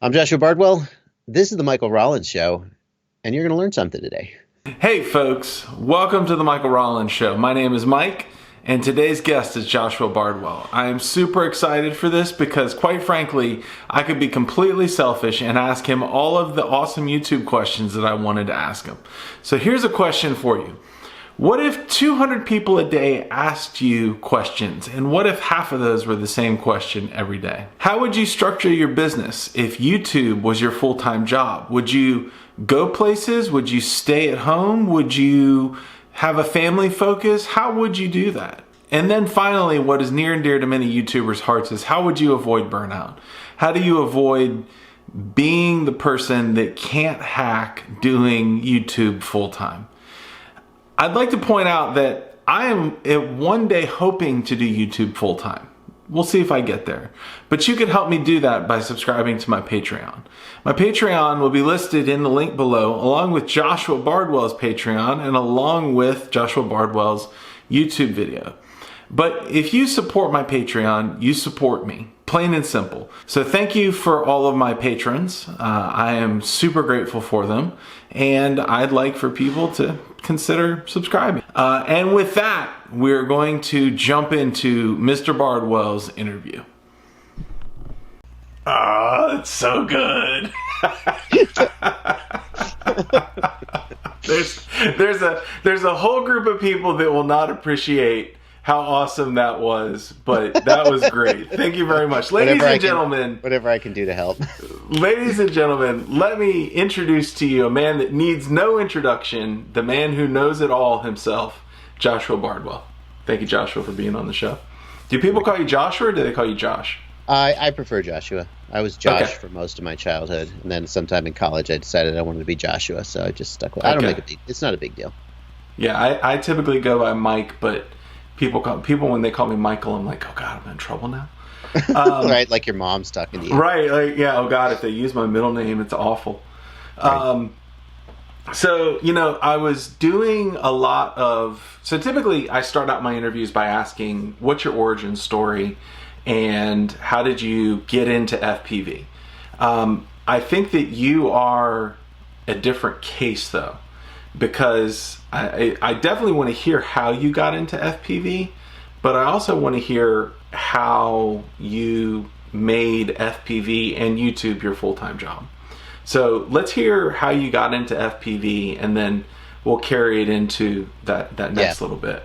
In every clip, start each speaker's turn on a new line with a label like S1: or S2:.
S1: I'm Joshua Bardwell. This is the Michael Rollins Show, and you're going to learn something today.
S2: Hey folks, welcome to the Michael Rollins Show. My name is Mike, and today's guest is Joshua Bardwell. I am super excited for this because, quite frankly, I could be completely selfish and ask him all of the awesome YouTube questions that I wanted to ask him. So here's a question for you. What if 200 people a day asked you questions, and what if half of those were the same question every day? How would you structure your business if YouTube was your full-time job? Would you go places? Would you stay at home? Would you have a family focus? How would you do that? And then finally, what is near and dear to many YouTubers' hearts is how would you avoid burnout? How do you avoid being the person that can't hack doing YouTube full-time? I'd like to point out that I am one day hoping to do YouTube full-time. We'll see if I get there. But you can help me do that by subscribing to my Patreon. My Patreon will be listed in the link below, along with Joshua Bardwell's Patreon and along with Joshua Bardwell's YouTube video. But if you support my Patreon, you support me. Plain and simple. So thank you for all of my patrons. I am super grateful for them. And I'd like for people to consider subscribing. And with that, we're going to jump into Mr. Bardwell's interview. Ah, it's so good. There's a whole group of people that will not appreciate how awesome that was, but that was great. Thank you very much. Ladies and gentlemen.
S1: Whatever I can do to help.
S2: Ladies and gentlemen, let me introduce to you a man that needs no introduction, the man who knows it all himself, Joshua Bardwell. Thank you, Joshua, for being on the show. Do people call you Joshua or do they call you Josh?
S1: I prefer Joshua. I was Josh for most of my childhood, and then sometime in college I decided I wanted to be Joshua, so I just stuck with it. I don't make it's not a big deal.
S2: Yeah, I typically go by Mike, but people when they call me Michael, I'm like, oh God, I'm in trouble now.
S1: Right, like your mom's talking to you.
S2: Right, like, yeah, oh God, if they use my middle name, it's awful. Right. So, I was doing a lot of... So typically, I start out my interviews by asking, what's your origin story, and how did you get into FPV? I think that you are a different case, though, because I definitely want to hear how you got into FPV, but I also want to hear how you made FPV and YouTube your full-time job. So let's hear how you got into FPV, and then we'll carry it into that next little bit.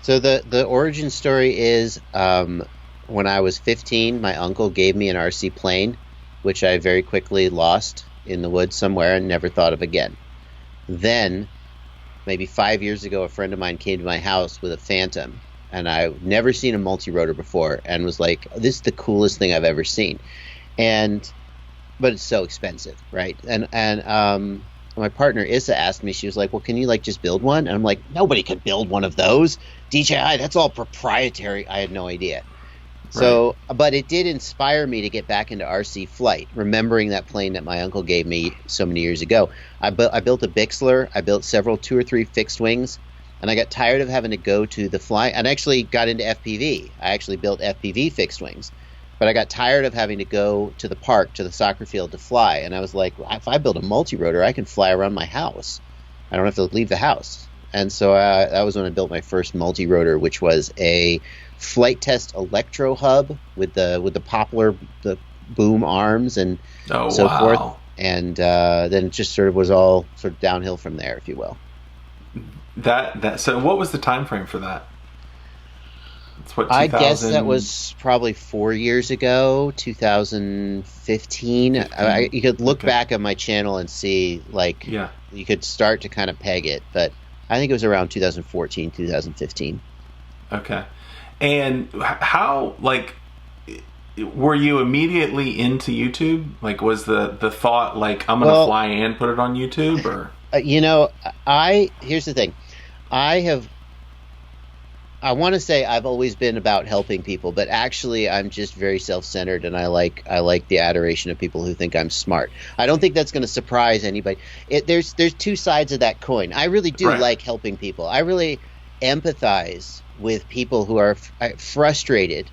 S1: So the origin story is when I was 15, my uncle gave me an RC plane, which I very quickly lost in the woods somewhere and never thought of again. Then, maybe 5 years ago, a friend of mine came to my house with a Phantom, and I've never seen a multi-rotor before, and was like, this is the coolest thing I've ever seen. But it's so expensive, right? And my partner Issa asked me, she was like, well, can you just build one? And I'm like, nobody could build one of those. DJI, that's all proprietary. I had no idea. So, but it did inspire me to get back into RC flight, remembering that plane that my uncle gave me so many years ago. I built a Bixler. I built several 2 or 3 fixed wings, and I got tired of having to go to the fly. And I actually got into FPV. I actually built FPV fixed wings, but I got tired of having to go to the park, to the soccer field to fly. And I was like, if I build a multi-rotor, I can fly around my house. I don't have to leave the house. And so that was when I built my first multi-rotor, which was a flight test electro hub with the poplar, the boom arms, and so forth. And then it just sort of was all sort of downhill from there, if you will.
S2: So what was the time frame for that? It's what, 2000...
S1: I guess that was probably 4 years ago, 2015. You could look back at my channel and see, you could start to kind of peg it, but I think it was around 2014, 2015.
S2: Okay. And how, were you immediately into YouTube? Was the thought, I'm going to fly and put it on YouTube, or?
S1: Here's the thing. I want to say I've always been about helping people, but actually I'm just very self-centered, and I like the adoration of people who think I'm smart. I don't think that's going to surprise anybody. There's two sides of that coin. I really do like helping people. I really empathize with people who are frustrated.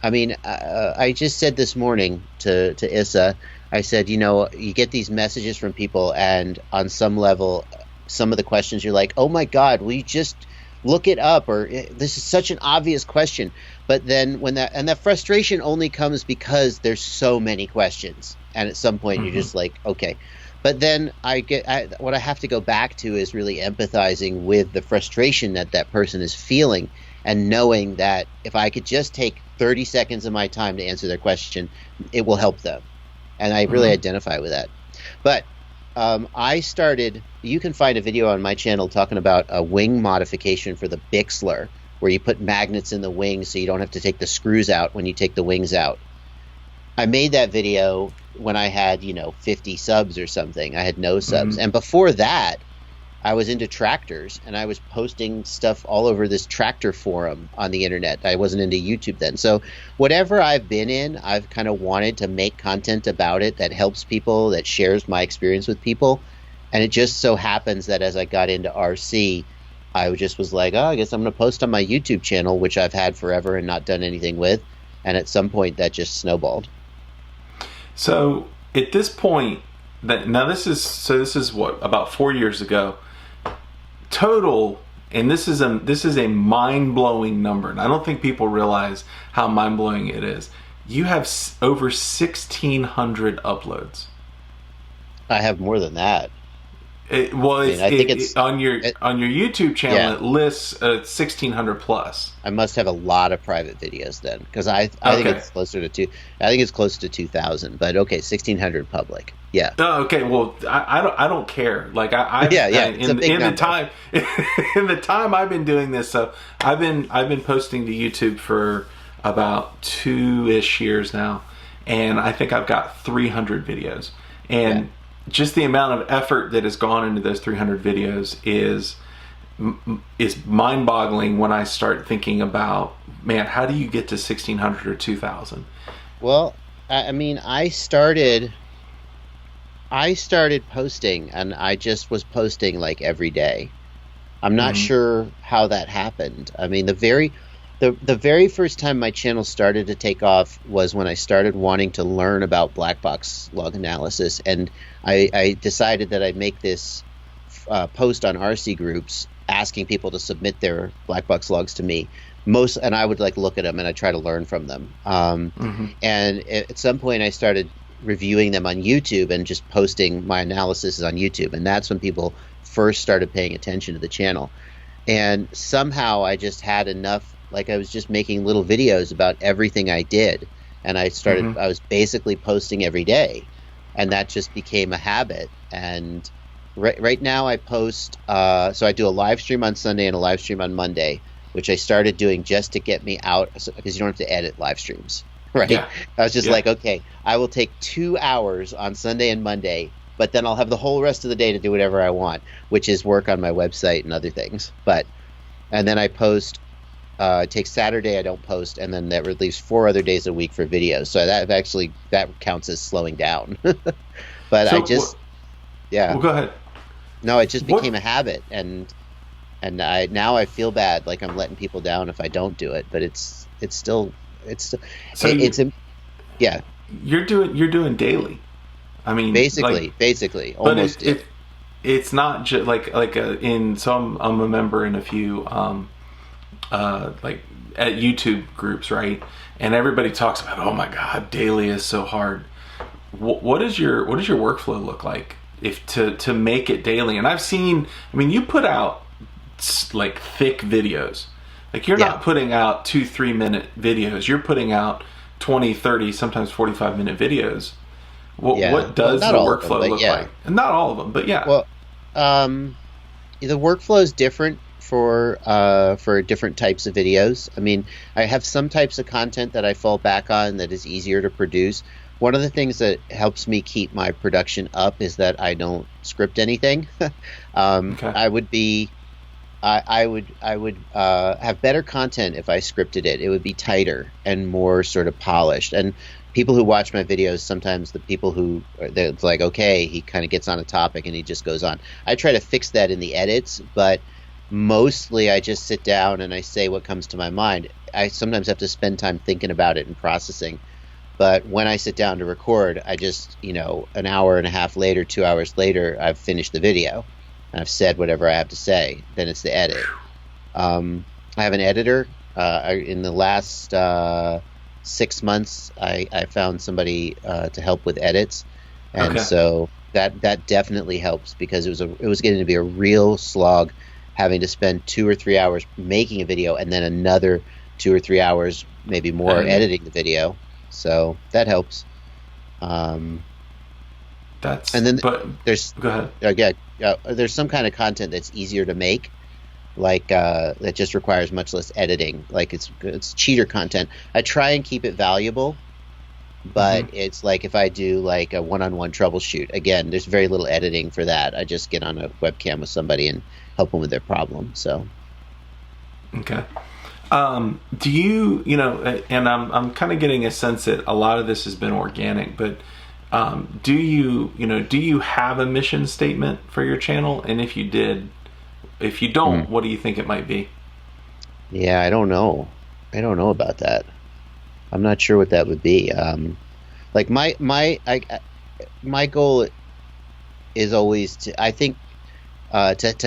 S1: I mean, I just said this morning to Issa, I said, you get these messages from people, and on some level, some of the questions you're like, oh my God, will you just look it up? Or this is such an obvious question. But then that frustration only comes because there's so many questions. And at some point you're just like, okay. But then what I have to go back to is really empathizing with the frustration that person is feeling, and knowing that if I could just take 30 seconds of my time to answer their question, it will help them. And I really identify with that. But you can find a video on my channel talking about a wing modification for the Bixler, where you put magnets in the wings so you don't have to take the screws out when you take the wings out. I made that video when I had, 50 subs or something. I had no subs. And before that, I was into tractors, and I was posting stuff all over this tractor forum on the internet. I wasn't into YouTube then. So whatever I've been in, I've kind of wanted to make content about it that helps people, that shares my experience with people. And it just so happens that as I got into RC, I just was like, I guess I'm going to post on my YouTube channel, which I've had forever and not done anything with. And at some point that just snowballed.
S2: So at this point, this is what, about 4 years ago, total, and this is a mind-blowing number, and I don't think people realize how mind-blowing it is. You have over 1,600 uploads.
S1: I have more than that.
S2: I think it's on your YouTube channel. It lists 1,600 plus.
S1: I must have a lot of private videos then, because I think it's closer to I think it's close to 2,000. But okay, 1,600 public. Yeah.
S2: Oh, okay. Well, I don't care. Like in the time I've been doing this, so I've been posting to YouTube for about 2-ish years now, and I think I've got 300 videos, and just the amount of effort that has gone into those 300 videos is mind-boggling when I start thinking about, man, how do you get to 1,600 or 2,000?
S1: Well, I mean, I started posting, and I just was posting like every day. I'm not sure how that happened. I mean, the very first time my channel started to take off was when I started wanting to learn about black box log analysis, and I decided that I'd make this post on RC groups asking people to submit their black box logs to me. And I would look at them and I try to learn from them. And at some point I started reviewing them on YouTube and just posting my analysis on YouTube, and that's when people first started paying attention to the channel. And somehow I just had enough. I was just making little videos about everything I did, and I was basically posting every day, and that just became a habit. And right now I post, so I do a live stream on Sunday and a live stream on Monday, which I started doing just to get me out, because you don't have to edit live streams, right? Yeah. I was just like, okay, I will take 2 hours on Sunday and Monday, but then I'll have the whole rest of the day to do whatever I want, which is work on my website and other things. And then I post. It takes Saturday, I don't post, and then that leaves 4 other days a week for videos. So that counts as slowing down. But so,
S2: Well, go ahead.
S1: No, it just became a habit, and now I feel bad, like I'm letting people down if I don't do it. But it's yeah.
S2: You're doing daily. I mean,
S1: basically, almost.
S2: It's not just so I'm a member in a few. At YouTube groups, right? And everybody talks about, oh my God, daily is so hard. What does your workflow look like to make it daily? And I've seen, you put out thick videos. You're not putting out 2-3 minute videos. You're putting out 20, 30, sometimes 45-minute videos. What does the workflow look like? And not all of them, but yeah.
S1: Well, the workflow is different for different types of videos. I have some types of content that I fall back on that is easier to produce. One of the things that helps me keep my production up is that I don't script anything. Okay. I would have better content if I scripted it. It would be tighter and more sort of polished. And people who watch my videos, sometimes the people they're like, okay, he kind of gets on a topic and he just goes on. I try to fix that in the edits, but mostly I just sit down and I say what comes to my mind. I sometimes have to spend time thinking about it and processing. But when I sit down to record, I just, an hour and a half later, 2 hours later, I've finished the video and I've said whatever I have to say. Then it's the edit. I have an editor. In the last 6 months, I found somebody to help with edits, and so that definitely helps, because it was getting to be a real slog, having to spend 2 or 3 hours making a video and then another 2 or 3 hours, maybe more, editing the video. So that helps. And then there's
S2: go ahead.
S1: There's some kind of content that's easier to make, like that just requires much less editing. Like it's cheater content. I try and keep it valuable, but it's like if I do like a one-on-one troubleshoot, again, there's very little editing for that. I just get on a webcam with somebody and help them with their problem. So
S2: okay. Do you, and I'm kind of getting a sense that a lot of this has been organic, but do you have a mission statement for your channel? And if you don't, what do you think it might be?
S1: Yeah, I don't know about that. I'm not sure what that would be. Like my goal is always to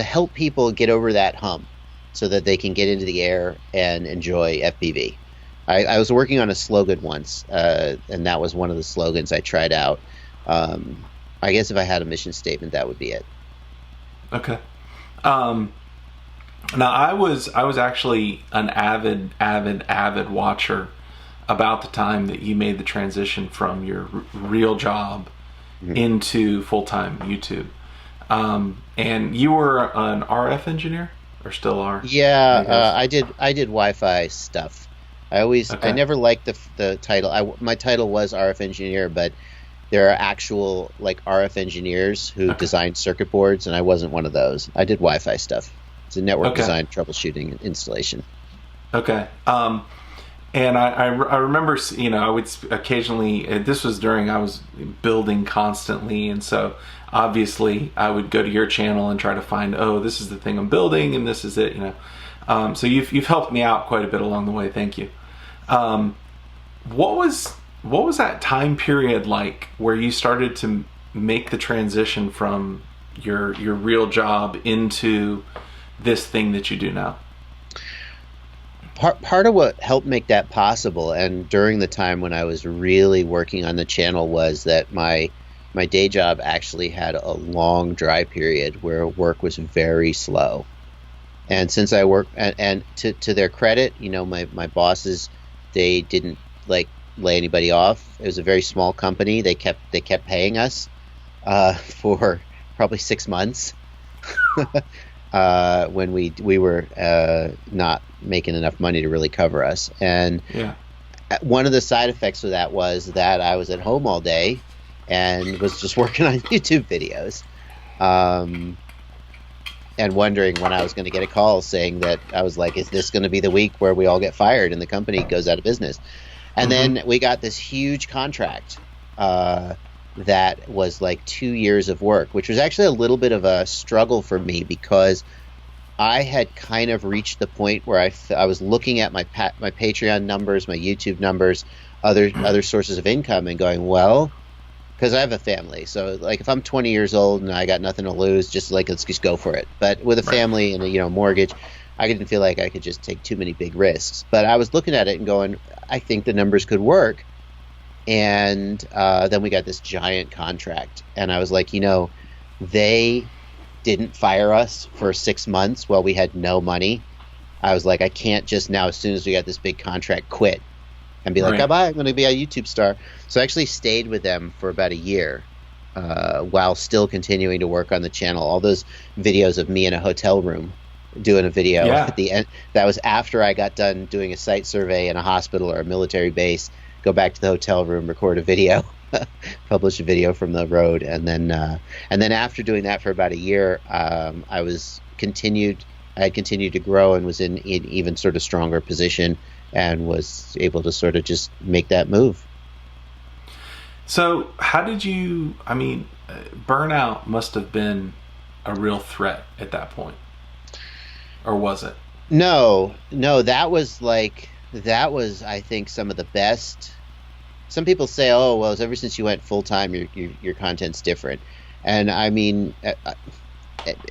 S1: help people get over that hump, so that they can get into the air and enjoy FPV. I was working on a slogan once, and that was one of the slogans I tried out. I guess if I had a mission statement, that would be it.
S2: Okay. Now I was actually an avid watcher about the time that you made the transition from your real job into full-time YouTube. And you were an RF engineer, or still are?
S1: Yeah, I did Wi-Fi stuff. I never liked the title. My title was RF engineer, but there are actual like RF engineers who design circuit boards, and I wasn't one of those. I did Wi-Fi stuff. It's a network design, troubleshooting, and installation. Okay.
S2: And I remember, I would occasionally, this was during I was building constantly, and so obviously I would go to your channel and try to find, this is the thing I'm building, and this is it, So you've helped me out quite a bit along the way. Thank you. What was that time period like where you started to make the transition from your real job into this thing that you do now?
S1: Part of what helped make that possible, and during the time when I was really working on the channel, was that my day job actually had a long dry period where work was very slow. And since I work, and to their credit, my bosses, they didn't like lay anybody off. It was a very small company. They kept paying us for probably 6 months when we were not making enough money to really cover us. And one of the side effects of that was that I was at home all day and was just working on YouTube videos, and wondering when I was going to get a call saying that, I was like, is this going to be the week where we all get fired and the company goes out of business? And then we got this huge contract that was like 2 years of work, which was actually a little bit of a struggle for me, because I had kind of reached the point where I was looking at my Patreon numbers, my YouTube numbers, other sources of income, and going, well, because I have a family, so like if I'm 20 years old and I got nothing to lose, just like let's just go for it. But with a family and a mortgage, I didn't feel like I could just take too many big risks. But I was looking at it and going, I think the numbers could work. And then we got this giant contract, and I was like, they didn't fire us for 6 months while we had no money. I was like, I can't just now, as soon as we got this big contract, quit and be like, bye, I'm going to be a YouTube star. So I actually stayed with them for about a year while still continuing to work on the channel. All those videos of me in a hotel room doing a video at the end, that was after I got done doing a site survey in a hospital or a military base, go back to the hotel room, record a video, publish a video from the road. And then after doing that for about a year, I had continued to grow and was in an even sort of stronger position, and was able to sort of just make that move.
S2: So how did you, Burnout must have been a real threat at that point, or was it?
S1: No, that was I think some of the best some people say, oh, well, ever since you went full time, your content's different. And I mean,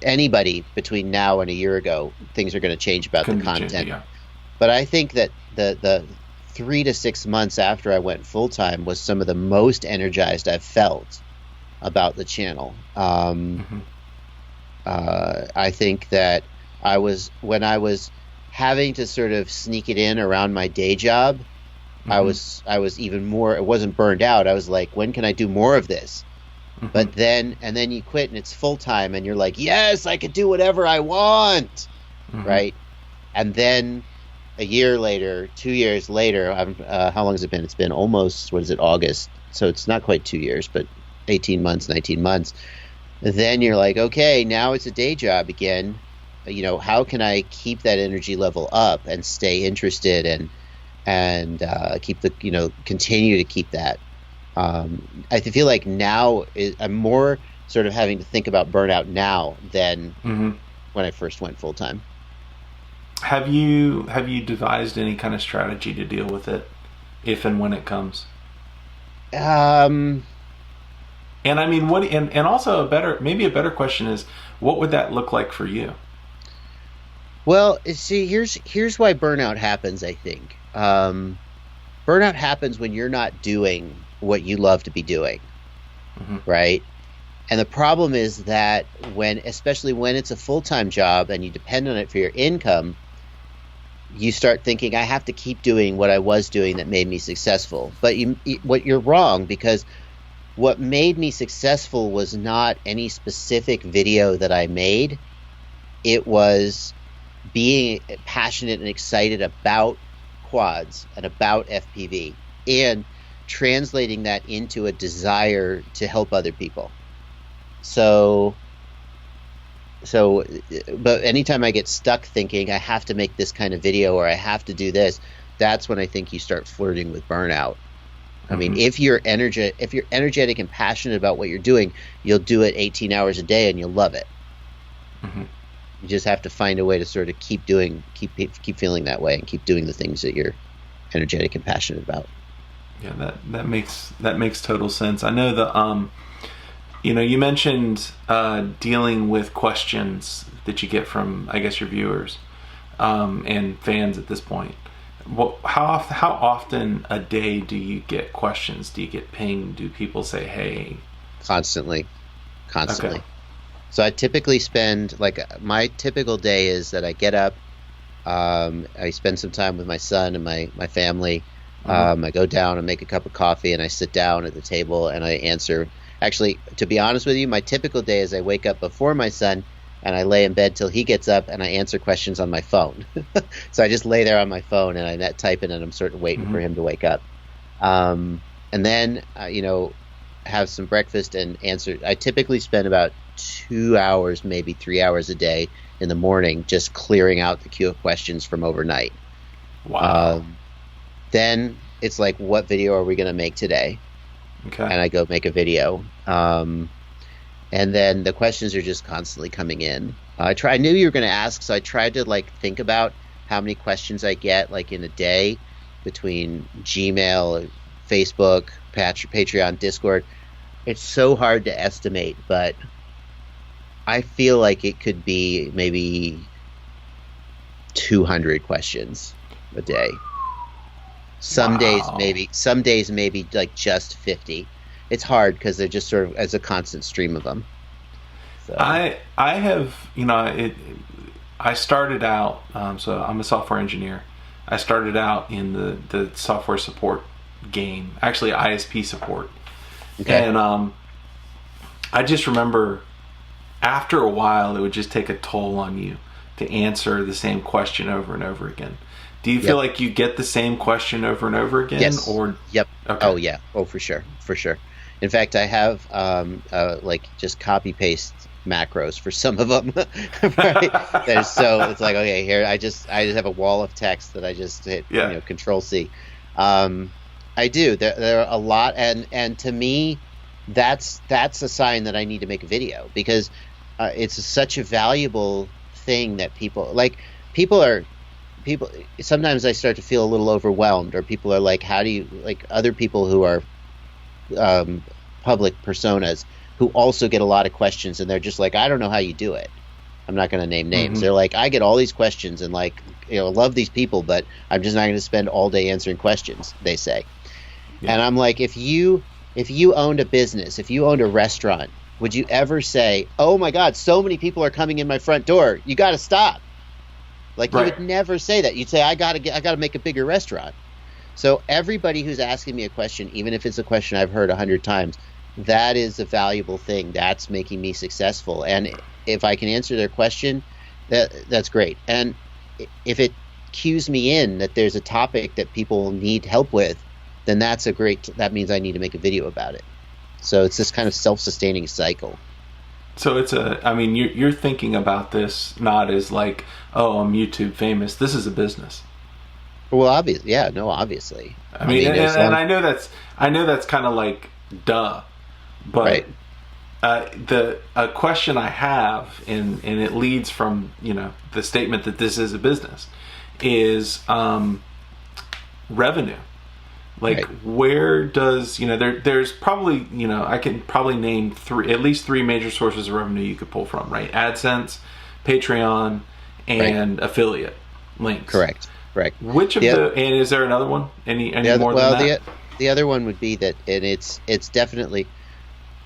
S1: anybody between now and a year ago, things are going to change about the content.
S2: Yeah.
S1: But I think that the 3 to 6 months after I went full time was some of the most energized I've felt about the channel. I think that when I was having to sort of sneak it in around my day job, I was even more, it wasn't burned out. I was like, when can I do more of this? But then you quit and it's full time and you're like, yes, I could do whatever I want. Right. And then a year later, 2 years later, how long has it been? It's been almost, August. So it's not quite 2 years, but 18 months, 19 months. Then you're like, okay, now it's a day job again. You know, how can I keep that energy level up and stay interested and keep continue to keep that. I feel like now I'm more sort of having to think about burnout now than when I first went full time.
S2: Have you devised any kind of strategy to deal with it, if and when it comes? And I mean, and also maybe a better question is, what would that look like for you?
S1: Well, see, here's why burnout happens, I think. Burnout happens when you're not doing what you love to be doing, right? And the problem is that especially when it's a full-time job and you depend on it for your income, you start thinking, I have to keep doing what I was doing that made me successful. But you're wrong, because what made me successful was not any specific video that I made. It was being passionate and excited about quads and about FPV and translating that into a desire to help other people. But anytime I get stuck thinking I have to make this kind of video or I have to do this, that's when I think you start flirting with burnout. I mean, if you're energetic and passionate about what you're doing, you'll do it 18 hours a day and you'll love it. You just have to find a way to sort of keep feeling that way and keep doing the things that you're energetic and passionate about.
S2: Yeah, that makes total sense. I know that you mentioned dealing with questions that you get from, I guess, your viewers and fans at this point. How often a day do you get questions? Do you get pinged? Do people say, hey? Constantly.
S1: Okay. So I typically spend, my typical day is that I get up, I spend some time with my son and my family. I go down and make a cup of coffee and I sit down at the table and I answer. Actually, to be honest with you, my typical day is I wake up before my son and I lay in bed till he gets up and I answer questions on my phone. So I just lay there on my phone and I type in and I'm sort of waiting for him to wake up. And then, have some breakfast and answer. I typically spend about 2 hours, maybe 3 hours a day in the morning just clearing out the queue of questions from overnight.
S2: Wow.
S1: Then it's like, what video are we going to make today?
S2: Okay.
S1: And I go make a video. And then the questions are just constantly coming in. I knew you were going to ask, so I tried to think about how many questions I get in a day between Gmail, Facebook, Patreon, Discord. It's so hard to estimate, but I feel like it could be maybe 200 questions a day. Some days maybe just 50. It's hard because they're just sort of as a constant stream of them. So.
S2: I have, I started out, so I'm a software engineer. I started out in the software support game, actually ISP support. Okay. And I just remember after a while, it would just take a toll on you to answer the same question over and over again. Do you feel like you get the same question over and over again?
S1: Yes. Yep. Okay. Oh, yeah. Oh, for sure. In fact, I have just copy paste macros for some of them. Right? So it's like, okay, here I just have a wall of text that I just hit Control C. I do. There are a lot, and to me, that's a sign that I need to make a video, because it's such a valuable thing that people are people sometimes I start to feel a little overwhelmed, or people are like, how do you, like other people who are public personas who also get a lot of questions, and they're just like, I don't know how you do it. I'm not going to name names. They're like, I get all these questions, and like, love these people, but I'm just not going to spend all day answering questions, they say. Yeah. And I'm like, if you owned a business, if you owned a restaurant, would you ever say, oh my God, so many people are coming in my front door, you got to stop? Like, you would never say that. You'd say, I got to make a bigger restaurant. So everybody who's asking me a question, even if it's a question I've heard 100 times, that is a valuable thing. That's making me successful. And if I can answer their question, that's great. And if it cues me in that there's a topic that people need help with, then that means I need to make a video about it. So it's this kind of self-sustaining cycle.
S2: So you're thinking about this not as like, oh, I'm YouTube famous. This is a business.
S1: Well, obviously, yeah, no, obviously.
S2: I mean, I know that's kind of like duh, but a question I have, and it leads from the statement that this is a business, is revenue. Like, where does there's probably I can probably name at least three major sources of revenue you could pull from, right? AdSense, Patreon, and affiliate links.
S1: Correct.
S2: Which of and is there another one? Any more than that?
S1: The other one would be that, and it's definitely,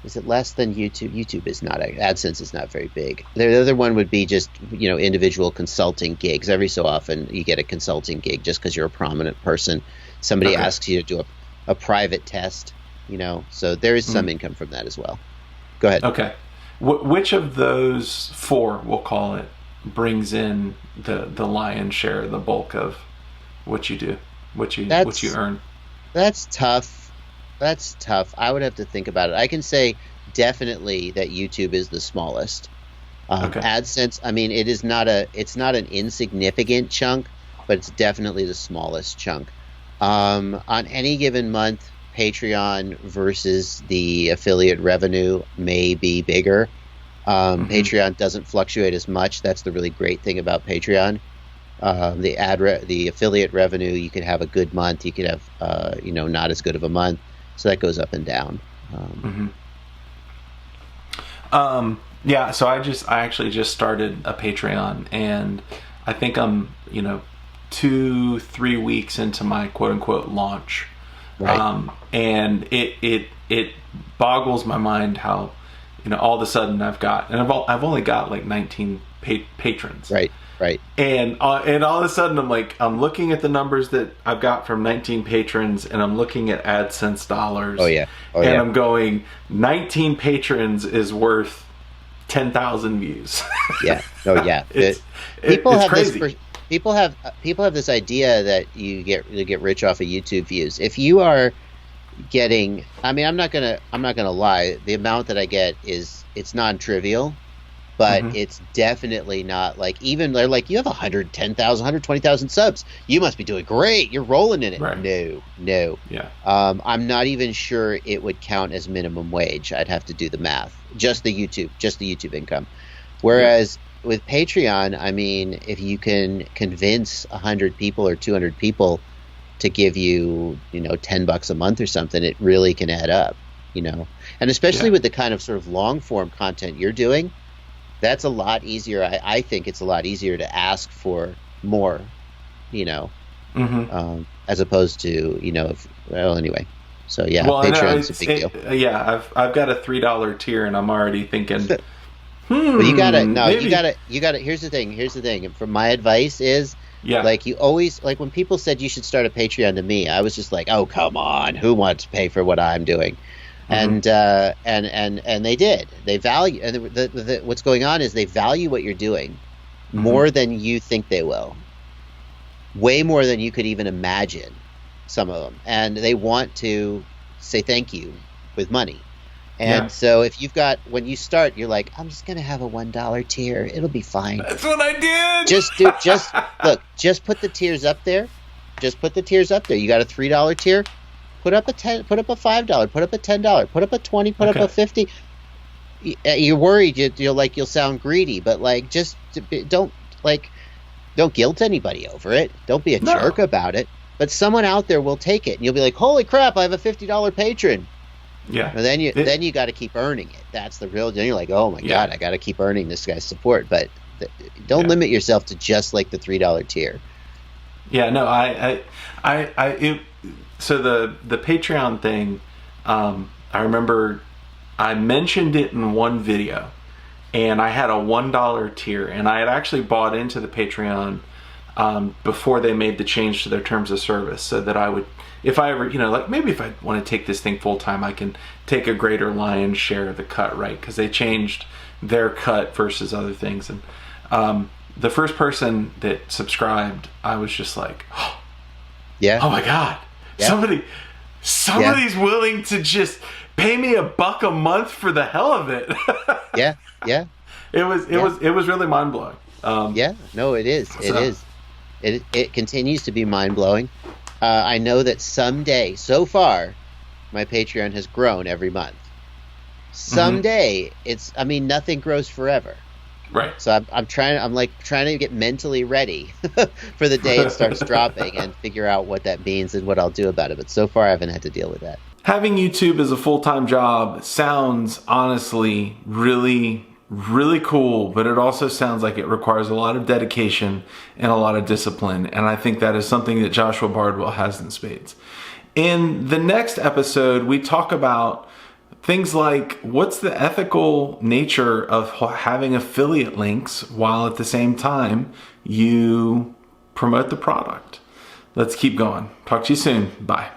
S1: is it less than YouTube? YouTube is not, AdSense is not very big. The other one would be just individual consulting gigs. Every so often you get a consulting gig just because you're a prominent person. Somebody asks you to do a private test, so there is some income from that as well. Go ahead. Okay.
S2: Which of those four, we'll call it, brings in the lion's share, the bulk of what you do, what you earn?
S1: That's tough. I would have to think about it. I can say definitely that YouTube is the smallest. AdSense, it's not an insignificant chunk, but it's definitely the smallest chunk. On any given month, Patreon versus the affiliate revenue may be bigger. Patreon doesn't fluctuate as much. That's the really great thing about Patreon. The affiliate revenue, you could have a good month, you could have not as good of a month, so that goes up and down.
S2: So I actually just started a Patreon, and I think I'm 2-3 weeks into my quote unquote launch. And it boggles my mind how all of a sudden I've only got like 19 patrons.
S1: Right.
S2: And all of a sudden I'm looking at the numbers that I've got from 19 patrons, and I'm looking at AdSense dollars. I'm going, 19 patrons is worth 10,000 views.
S1: People have
S2: crazy.
S1: People have this idea that you get rich off of YouTube views. If you are getting, I'm not gonna lie, the amount that I get it's non-trivial, but it's definitely not like, even they're like, you have 110,000, 120,000 subs, you must be doing great, you're rolling in it. No. I'm not even sure it would count as minimum wage. I'd have to do the math. Just the YouTube income. Whereas with Patreon, if you can convince 100 people or 200 people to give you, $10 a month or something, it really can add up, And especially with the kind of sort of long form content you're doing, that's a lot easier. I think it's a lot easier to ask for more, as opposed to, anyway. So Patreon's a big deal.
S2: I've got a $3 tier, and I'm already thinking.
S1: But you gotta. Here's the thing. From my advice is, like, you always, like, when people said you should start a Patreon to me, I was just like, oh, come on, who wants to pay for what I'm doing? And they did. They value, and what's going on is they value what you're doing more than you think they will. Way more than you could even imagine, some of them. And they want to say thank you with money. And so if you've got, when you start, you're like, I'm just going to have a $1 tier. It'll be fine.
S2: That's what I did.
S1: Just put the tiers up there. You got a $3 tier. Put up a $10, put up a $5, put up a $10, put up a $20, put up a $50. You're worried you'll sound greedy, but like, just don't, like, Don't guilt anybody over it. Don't be a
S2: No.
S1: jerk about it. But someone out there will take it, and you'll be like, "Holy crap! I have a $50 patron."
S2: Yeah.
S1: And then you got to keep earning it. That's the real deal. You're like, "Oh my God, I got to keep earning this guy's support." But don't limit yourself to just like the $3 tier.
S2: Yeah. No. So the Patreon thing, I remember I mentioned it in one video, and I had a $1 tier, and I had actually bought into the Patreon before they made the change to their terms of service, so that I would, if I ever, like maybe if I want to take this thing full time, I can take a greater lion's share of the cut, right? Because they changed their cut versus other things. And the first person that subscribed, I was just like, oh my God, somebody's willing to just pay me $1 a month for the hell of it.
S1: Yeah.
S2: It was really mind blowing.
S1: It is. It continues to be mind blowing. I know that someday, so far, my Patreon has grown every month. Someday, nothing grows forever.
S2: Right.
S1: So I'm trying to get mentally ready for the day it starts dropping and figure out what that means and what I'll do about it. But so far, I haven't had to deal with that.
S2: Having YouTube as a full-time job sounds honestly really, really cool, but it also sounds like it requires a lot of dedication and a lot of discipline. And I think that is something that Joshua Bardwell has in spades. In the next episode, we talk about things like what's the ethical nature of having affiliate links while at the same time you promote the product. Let's keep going. Talk to you soon. Bye.